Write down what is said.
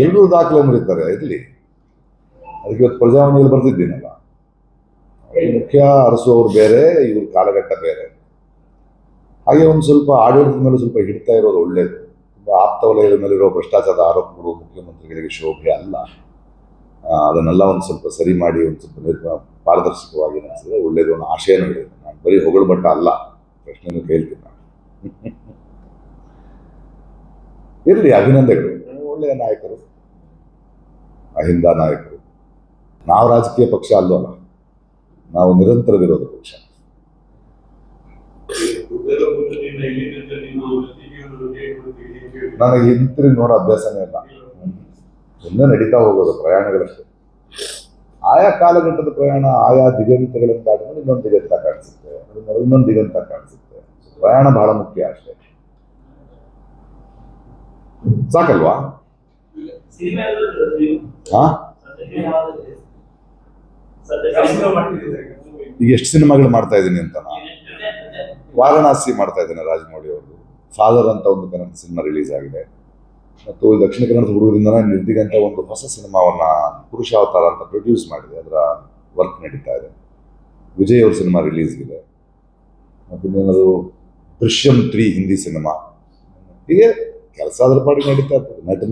ಎಲ್ಲರೂ ದಾಖಲೆ ಮುರಿತಾರೆ ಇರಲಿ. ಅದಕ್ಕೆ ಇವತ್ತು ಪ್ರಜಾವಾಣಿಯಲ್ಲಿ ಬರ್ತಿದ್ದೀನಲ್ಲ, ಮುಖ್ಯ ಅರಸುವವರು ಬೇರೆ, ಇವ್ರ ಕಾಲಘಟ್ಟ ಬೇರೆ. ಹಾಗೆ ಒಂದು ಸ್ವಲ್ಪ ಆಡಳಿತದ ಮೇಲೆ ಸ್ವಲ್ಪ ಹಿಡ್ತಾ ಇರೋದು ಒಳ್ಳೇದು. ತುಂಬ ಆಪ್ತ ವಲಯದ ಮೇಲಿರೋ ಭ್ರಷ್ಟಾಚಾರದ ಆರೋಪಗಳು ಮುಖ್ಯಮಂತ್ರಿಗಳಿಗೆ ಶೋಭೆ ಅಲ್ಲ. ಅದನ್ನೆಲ್ಲ ಒಂದು ಸ್ವಲ್ಪ ಸರಿ ಮಾಡಿ ಒಂದು ಸ್ವಲ್ಪ ಪಾರದರ್ಶಕವಾಗಿ ನಡೆಸಿದ್ರೆ ಒಳ್ಳೇದು ಅನ್ನೋ ಆಶಯನೂ ಇದೆ. ನಾನು ಬರೀ ಹೊಗಳಬಟ್ಟ ಅಲ್ಲ, ಪ್ರಶ್ನೆನೂ ಕೇಳ್ತೀನಿ ನಾನು. ಇರಲಿ, ಅಭಿನಂದನೆಗಳು. ಒಳ್ಳೆಯ ನಾಯಕರು, ಅಹಿಂದ ನಾಯಕರು. ನಾವು ರಾಜಕೀಯ ಪಕ್ಷ ಅಲ್ವಲ್ಲ, ನಾವು ನಿರಂತರ ವಿರೋಧ ಪಕ್ಷ. ನನಗೆ ಹಿಂತಿರುಗಿ ನೋಡೋ ಅಭ್ಯಾಸನೇ ಇಲ್ಲ. ಮುಂದೆ ನಡೀತಾ ಹೋಗೋದು ಪ್ರಯಾಣಗಳಷ್ಟೇ. ಆಯಾ ಕಾಲಘಟ್ಟದ ಪ್ರಯಾಣ, ಆಯಾ ದಿಗಂತಗಳನ್ನು ದಾಟಿಕೊಂಡು ಇನ್ನೊಂದು ದಿಗಂತ ಕಾಣಿಸುತ್ತೆ, ಇನ್ನೊಂದು ದಿಗಂತ ಕಾಣಿಸುತ್ತೆ. ಪ್ರಯಾಣ ಬಹಳ ಮುಖ್ಯ ಅಷ್ಟೇ. ಸಾಕಲ್ವಾ? ಈಗ ಎಷ್ಟು ಸಿನಿಮಾಗಳು ಮಾಡ್ತಾ ಇದ್ದೀನಿ ಅಂತ. ವಾರಣಾಸಿ ಮಾಡ್ತಾ ಇದ್ದೇನೆ, ರಾಜಮೌಳಿ ಅವ್ರದ್ದು. ಫಾದರ್ ಅಂತ ಒಂದು ಕನ್ನಡ ಸಿನಿಮಾ ರಿಲೀಸ್ ಆಗಿದೆ. ಮತ್ತು ದಕ್ಷಿಣ ಕನ್ನಡದ ಹುಡುಗರಿಂದ ನಿರ್ದಿಗಂತ ಒಂದು ಹೊಸ ಸಿನಿಮಾವನ್ನ ಪುರುಷಾವತಾರ ಅಂತ ಪ್ರೊಡ್ಯೂಸ್ ಮಾಡಿದೆ. ಅದರ ವರ್ಕ್ ನಡೀತಾ ಇದೆ. ವಿಜಯ್ ಅವ್ರ ಸಿನಿಮಾ ರಿಲೀಸ್ ಇದೆ. ಮತ್ತು ಇನ್ನೇನದು ದೃಶ್ಯಂ 3 ಹಿಂದಿ ಸಿನಿಮಾ. ಹೀಗೆ ಕೆಲಸ ಅದ್ರ ಪಾಡಿಗೆ ನಡೀತಾ ಇರ್ತದೆ. ನಟನೆ